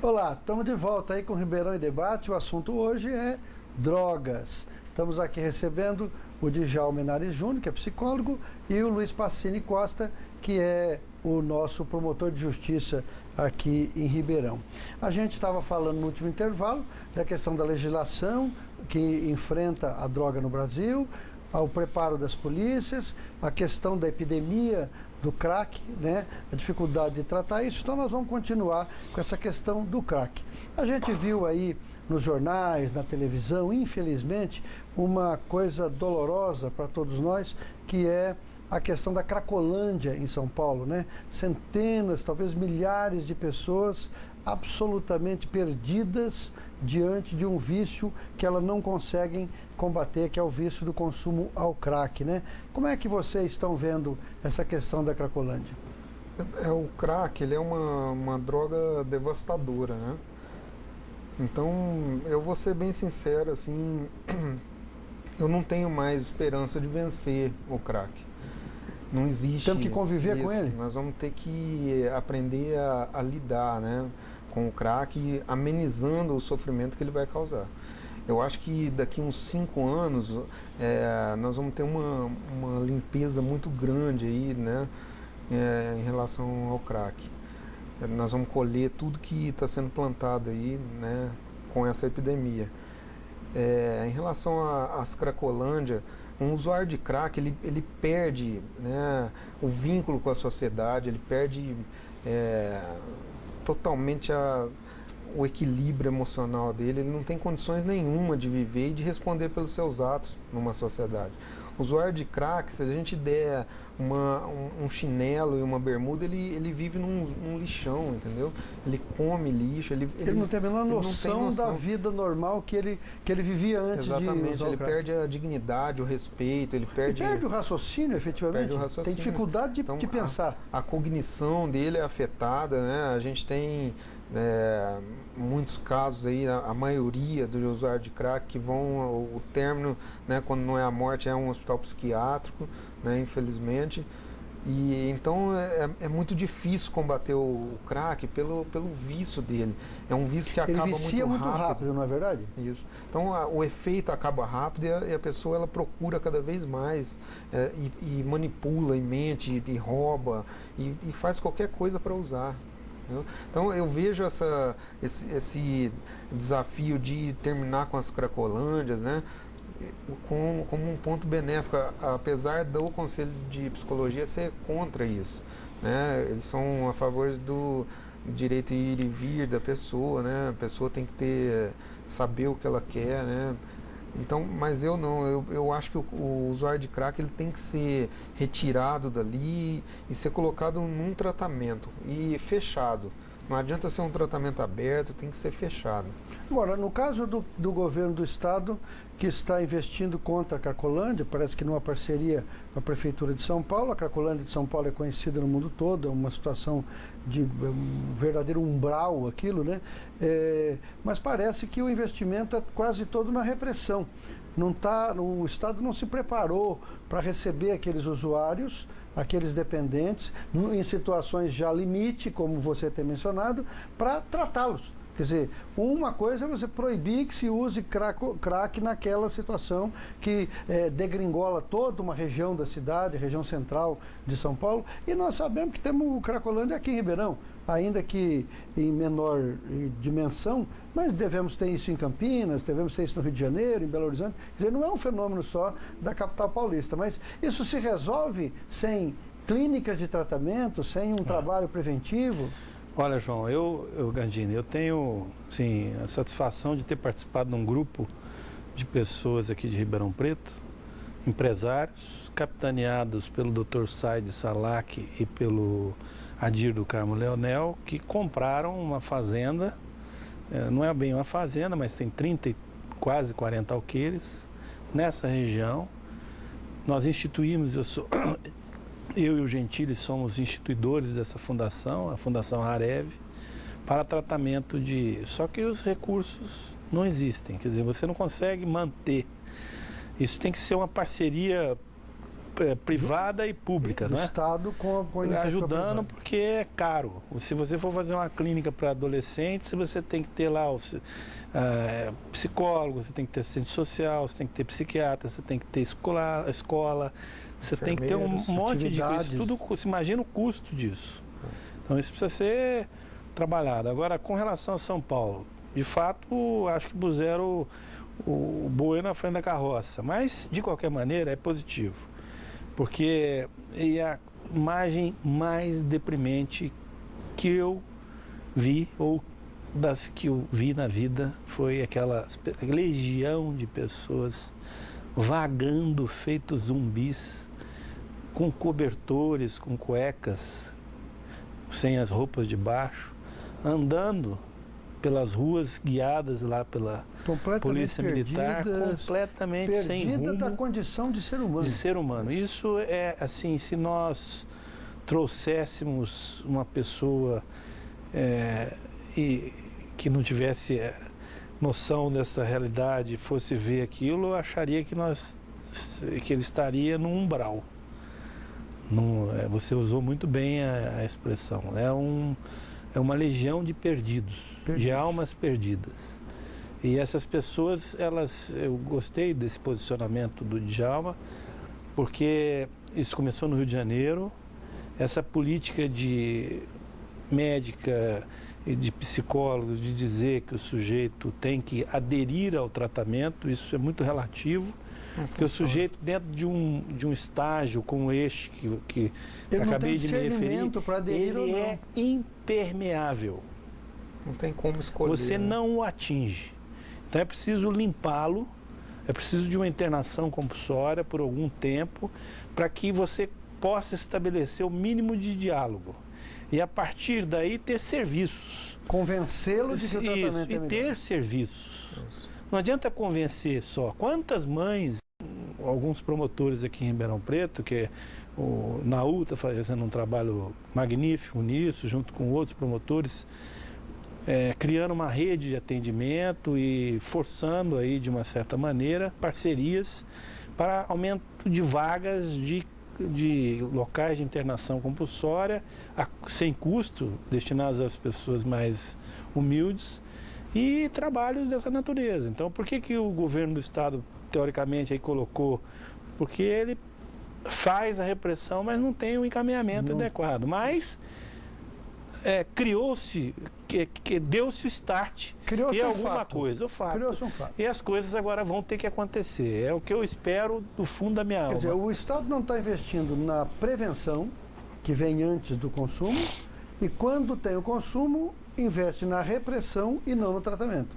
Olá, estamos de volta aí com Ribeirão em Debate. O assunto hoje é drogas. Estamos aqui recebendo o Djalma Menares Júnior, que é psicólogo, e o Luiz Pacini Costa, que é o nosso promotor de justiça aqui em Ribeirão. A gente estava falando no último intervalo da questão da legislação que enfrenta a droga no Brasil, ao preparo das polícias, a questão da epidemia do crack, né? A dificuldade de tratar isso. Então nós vamos continuar com essa questão do crack. A gente viu aí nos jornais, na televisão, infelizmente, uma coisa dolorosa para todos nós, que é a questão da Cracolândia em São Paulo, né? Centenas, talvez milhares de pessoas absolutamente perdidas diante de um vício que elas não conseguem combater, que é o vício do consumo ao crack, né? Como é que vocês estão vendo essa questão da Cracolândia? O crack, ele é uma droga devastadora, né? Então, eu vou ser bem sincero, assim, eu não tenho mais esperança de vencer o crack. Não existe. Temos que conviver isso. com ele? Nós vamos ter que aprender a lidar, né, com o crack, amenizando o sofrimento que ele vai causar. Eu acho que daqui uns 5 anos nós vamos ter uma limpeza muito grande aí, né, em relação ao crack. Nós vamos colher tudo que está sendo plantado aí, né, com essa epidemia. Em relação às Cracolândia, um usuário de crack, ele perde, né, o vínculo com a sociedade, ele perde totalmente o equilíbrio emocional dele, ele não tem condições nenhuma de viver e de responder pelos seus atos numa sociedade. O usuário de crack, se a gente der um chinelo e uma bermuda, ele vive num lixão, entendeu? Ele come lixo, ele não tem a menor noção da vida normal que ele vivia antes. Exatamente, de ele perde a dignidade, o respeito, ele perde o raciocínio, efetivamente. Perde o raciocínio. Tem dificuldade de pensar. A cognição dele é afetada, né? A gente tem muitos casos aí, a maioria dos usuários de crack que vão, o término, né, quando não é a morte, é um hospital psiquiátrico, né, infelizmente. E então é muito difícil combater o crack pelo vício dele. É um vício que acaba ele vicia muito rápido, não é verdade? Isso. Então o efeito acaba rápido e a pessoa ela procura cada vez mais e manipula, e mente, e rouba e faz qualquer coisa para usar. Então eu vejo esse desafio de terminar com as Cracolândias, né, como um ponto benéfico, apesar do Conselho de Psicologia ser contra isso, né? Eles são a favor do direito de ir e vir da pessoa, né? A pessoa tem que saber o que ela quer, né? Então, mas eu não, eu acho que o usuário de crack ele tem que ser retirado dali e ser colocado num tratamento e fechado. Não adianta ser um tratamento aberto, tem que ser fechado. Agora, no caso do governo do estado, que está investindo contra a Cracolândia, parece que numa parceria com a Prefeitura de São Paulo, a Cracolândia de São Paulo é conhecida no mundo todo, é uma situação de um verdadeiro umbral aquilo, né? Mas parece que o investimento é quase todo na repressão. O Estado não se preparou para receber aqueles usuários, aqueles dependentes, em situações já limite, como você tem mencionado, para tratá-los. Quer dizer, uma coisa é você proibir que se use crack naquela situação que degringola toda uma região da cidade, a região central de São Paulo, e nós sabemos que temos o Cracolândia aqui em Ribeirão, ainda que em menor dimensão, mas devemos ter isso em Campinas, devemos ter isso no Rio de Janeiro, em Belo Horizonte. Quer dizer, não é um fenômeno só da capital paulista, mas isso se resolve sem clínicas de tratamento, sem um trabalho preventivo? Olha, João, Gandini, eu tenho sim, a satisfação de ter participado de um grupo de pessoas aqui de Ribeirão Preto, empresários, capitaneados pelo Dr. Said Salak e pelo Adir do Carmo Leonel, que compraram uma fazenda, não é bem uma fazenda, mas tem 30 e quase 40 alqueires nessa região. Nós instituímos, eu e o Gentili somos instituidores dessa fundação, a Fundação Harev, para tratamento só que os recursos não existem, quer dizer, você não consegue manter. Isso tem que ser uma parceria privada e pública, do né? Estado com a iniciativa Ajudando privada. porque é caro. Se você for fazer uma clínica para adolescentes, você tem que ter lá psicólogo, você tem que ter assistente social, você tem que ter psiquiatra, você tem que ter escola, você tem que ter um monte de coisa. Tudo, você imagina o custo disso. Então isso precisa ser trabalhado. Agora, com relação a São Paulo, de fato, acho que puseram o boi na frente da carroça, mas de qualquer maneira é positivo, porque é a imagem mais deprimente que eu vi, ou das que eu vi na vida, foi aquela legião de pessoas vagando feitos zumbis, com cobertores, com cuecas, sem as roupas de baixo, andando pelas ruas guiadas lá pela polícia militar, completamente sem rumo. Perdida da condição de ser humano. De ser humano. Isso é assim, se nós trouxéssemos uma pessoa que não tivesse noção dessa realidade, fosse ver aquilo, eu acharia que ele estaria no umbral. Você usou muito bem a expressão. É uma legião de perdidos, de almas perdidas. E essas pessoas, eu gostei desse posicionamento do Djalma, porque isso começou no Rio de Janeiro, essa política de médica e de psicólogos de dizer que o sujeito tem que aderir ao tratamento, isso é muito relativo, porque o sujeito dentro de um estágio como este que acabei de me referir, ele é impermeável. Não tem como escolher. Você não o atinge. Então é preciso limpá-lo, é preciso de uma internação compulsória por algum tempo, para que você possa estabelecer o mínimo de diálogo. E a partir daí ter serviços. Convencê-lo de que o tratamento é melhor. E ter serviços. Isso. Não adianta convencer só. Quantas mães, alguns promotores aqui em Ribeirão Preto, que o Naú está fazendo um trabalho magnífico nisso, junto com outros promotores, criando uma rede de atendimento e forçando aí, de uma certa maneira, parcerias para aumento de vagas de locais de internação compulsória, sem custo, destinados às pessoas mais humildes, e trabalhos dessa natureza. Então, por que o governo do Estado, teoricamente, aí colocou? Porque ele faz a repressão, mas não tem um encaminhamento adequado. Mas criou-se, deu-se o start, Criou-se alguma coisa, o fato. Criou-se um fato. E as coisas agora vão ter que acontecer. É o que eu espero do fundo da minha alma. Quer dizer, o Estado não está investindo na prevenção, que vem antes do consumo, e quando tem o consumo, investe na repressão e não no tratamento.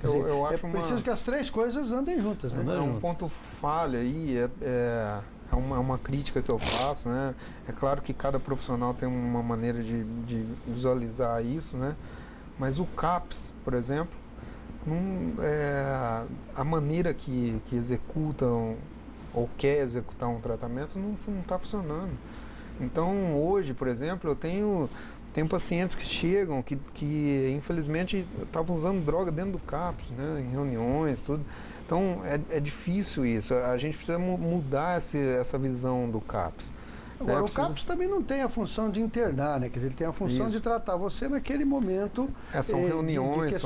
Eu acho preciso que as três coisas andem juntas, né? Um ponto falha aí, é uma crítica que eu faço, né? É claro que cada profissional tem uma maneira de visualizar isso, né? Mas o CAPS, por exemplo, a maneira que executam ou quer executar um tratamento não está funcionando. Então, hoje, por exemplo, eu tenho pacientes que chegam que infelizmente estavam usando droga dentro do CAPS, né? Em reuniões, tudo. Então, é difícil isso. A gente precisa mudar essa visão do CAPS. Agora, o CAPS também não tem a função de internar, né? Quer dizer, ele tem a função de tratar você naquele momento. São reuniões.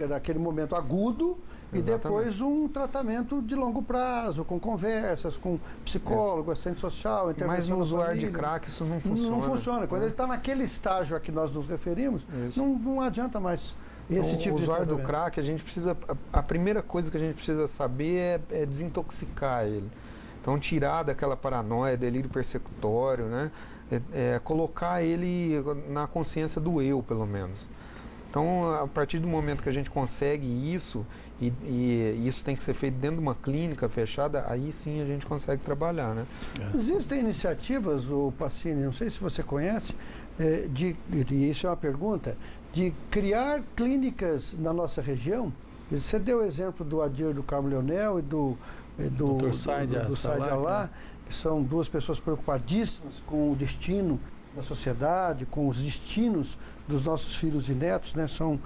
Daquele momento agudo. Exatamente. E depois um tratamento de longo prazo, com conversas, com psicólogo, assistente social, intervenção. Mas no usuário de crack isso não funciona. Não funciona. Quando ele está naquele estágio a que nós nos referimos, não adianta mais esse tipo de usuário do tratamento. crack, a primeira coisa que a gente precisa saber é desintoxicar ele. Então, tirar daquela paranoia, delírio persecutório, né? Colocar ele na consciência do eu, pelo menos. Então, a partir do momento que a gente consegue isso, e isso tem que ser feito dentro de uma clínica fechada, aí sim a gente consegue trabalhar, né? Existem iniciativas, o Pacini, não sei se você conhece, e isso é uma pergunta, de criar clínicas na nossa região. Você deu o exemplo do Adir do Carmo Leonel e do Said Alá, que são duas pessoas preocupadíssimas com o destino da sociedade, com os destinos dos nossos filhos e netos, né? São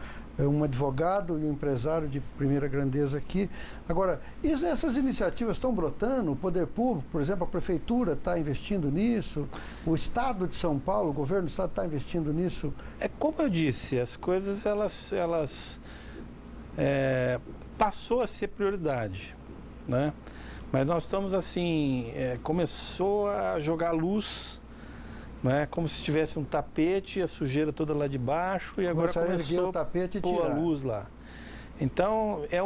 um advogado e um empresário de primeira grandeza aqui. Agora, essas iniciativas estão brotando, o poder público, por exemplo, a prefeitura está investindo nisso, o Estado de São Paulo, o governo do Estado está investindo nisso? É como eu disse, as coisas passou a ser prioridade, né? Mas nós estamos assim, começou a jogar luz, né? Como se tivesse um tapete, a sujeira toda lá de baixo, e agora começou a pôr a luz lá. Então é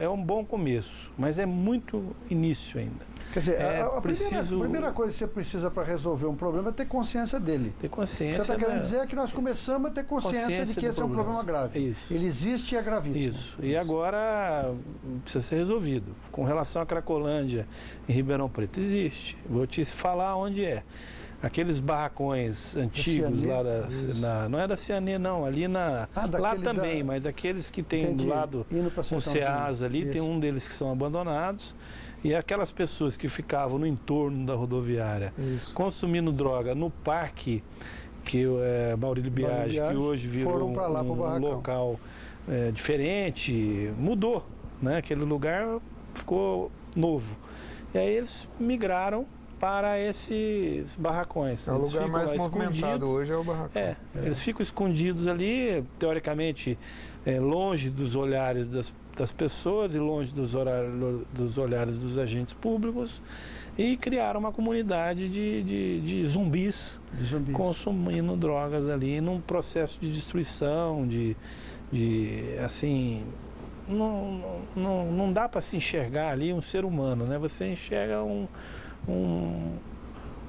um bom começo, mas é muito início ainda. Quer dizer, a primeira coisa que você precisa para resolver um problema é ter consciência dele. Ter consciência. Você está querendo dizer que nós começamos a ter consciência de que esse é um problema grave. Isso. Ele existe e é gravíssimo. Isso. E agora precisa ser resolvido. Com relação à Cracolândia em Ribeirão Preto, existe. Vou te falar onde é. Aqueles barracões antigos lá não é da Cianê, não, ali lá também, mas aqueles que tem do lado com o SEAS ali, isso. Tem um deles que são abandonados, e aquelas pessoas que ficavam no entorno da rodoviária, isso. Consumindo droga no parque, que é Maurílio Biagi, que hoje virou um local diferente, mudou, né? Aquele lugar ficou novo. E aí eles migraram para esses barracões. O lugar mais movimentado hoje é o barracão. Eles ficam escondidos ali, teoricamente, longe dos olhares das pessoas e longe dos olhares dos agentes públicos, e criaram uma comunidade de zumbis, consumindo drogas ali, num processo de destruição, assim, não dá para se enxergar ali um ser humano, né? Você enxerga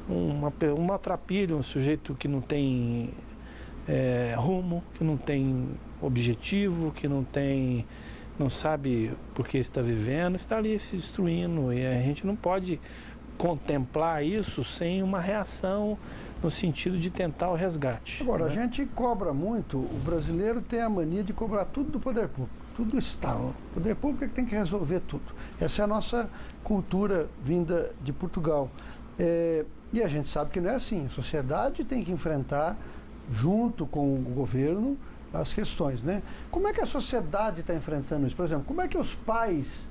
uma maltrapilha, um sujeito que não tem rumo, que não tem objetivo, que não sabe por que está vivendo, está ali se destruindo, e a gente não pode contemplar isso sem uma reação no sentido de tentar o resgate. Agora, né? A gente cobra muito, o brasileiro tem a mania de cobrar tudo do poder público, tudo do Estado. O poder público é que tem que resolver tudo. Essa é a nossa cultura vinda de Portugal. E a gente sabe que não é assim. A sociedade tem que enfrentar, junto com o governo, as questões, né? Como é que a sociedade está enfrentando isso? Por exemplo, como é que os pais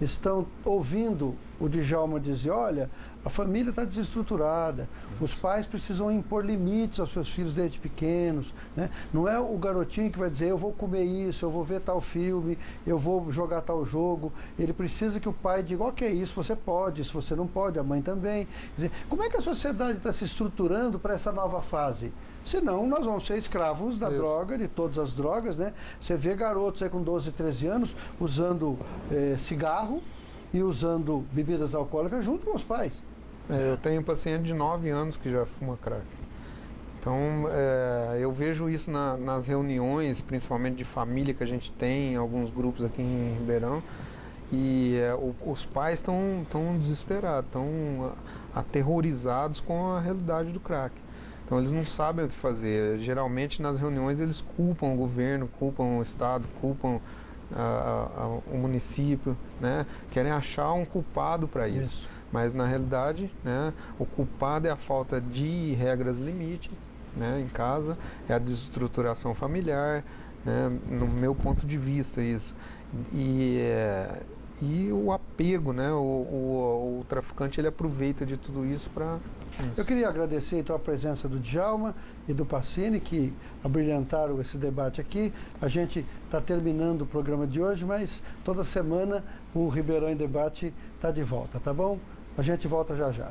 estão ouvindo o Djalma dizer, olha, a família está desestruturada, os pais precisam impor limites aos seus filhos desde pequenos, né? Não é o garotinho que vai dizer, eu vou comer isso, eu vou ver tal filme, eu vou jogar tal jogo. Ele precisa que o pai diga, ok, isso você pode, isso você não pode, a mãe também. Quer dizer, como é que a sociedade está se estruturando para essa nova fase? Senão nós vamos ser escravos da droga, de todas as drogas, né? Você vê garotos aí com 12, 13 anos usando cigarro e usando bebidas alcoólicas junto com os pais. Eu tenho um paciente de 9 anos que já fuma crack. Então, eu vejo isso nas reuniões, principalmente de família que a gente tem, alguns grupos aqui em Ribeirão, e os pais estão desesperados, estão aterrorizados com a realidade do crack. Então eles não sabem o que fazer. Geralmente nas reuniões eles culpam o governo, culpam o Estado, culpam o município, né? Querem achar um culpado para isso. Mas na realidade, né, o culpado é a falta de regras limite, né, em casa, é a desestruturação familiar, né, no meu ponto de vista isso. E o apego, né? O traficante ele aproveita de tudo isso para... Eu queria agradecer então a presença do Djalma e do Pacini, que abrilhantaram esse debate aqui. A gente está terminando o programa de hoje, mas toda semana o Ribeirão em Debate está de volta, tá bom? A gente volta já já.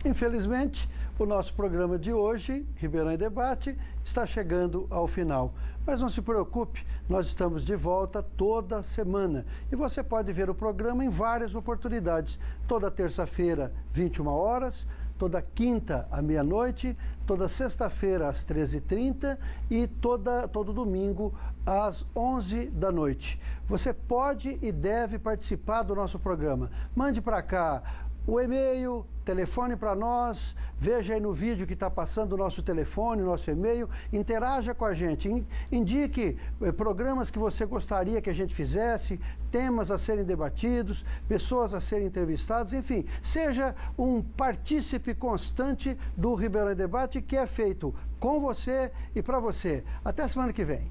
Infelizmente, o nosso programa de hoje, Ribeirão em Debate, está chegando ao final. Mas não se preocupe, nós estamos de volta toda semana. E você pode ver o programa em várias oportunidades. Toda terça-feira, 21 horas, toda quinta à meia-noite, toda sexta-feira às 13h30 e todo domingo às 11 da noite. Você pode e deve participar do nosso programa. Mande para cá o e-mail, telefone para nós, veja aí no vídeo que está passando o nosso telefone, o nosso e-mail, interaja com a gente, indique programas que você gostaria que a gente fizesse, temas a serem debatidos, pessoas a serem entrevistadas, enfim, seja um partícipe constante do Ribeirão em Debate, que é feito com você e para você. Até semana que vem.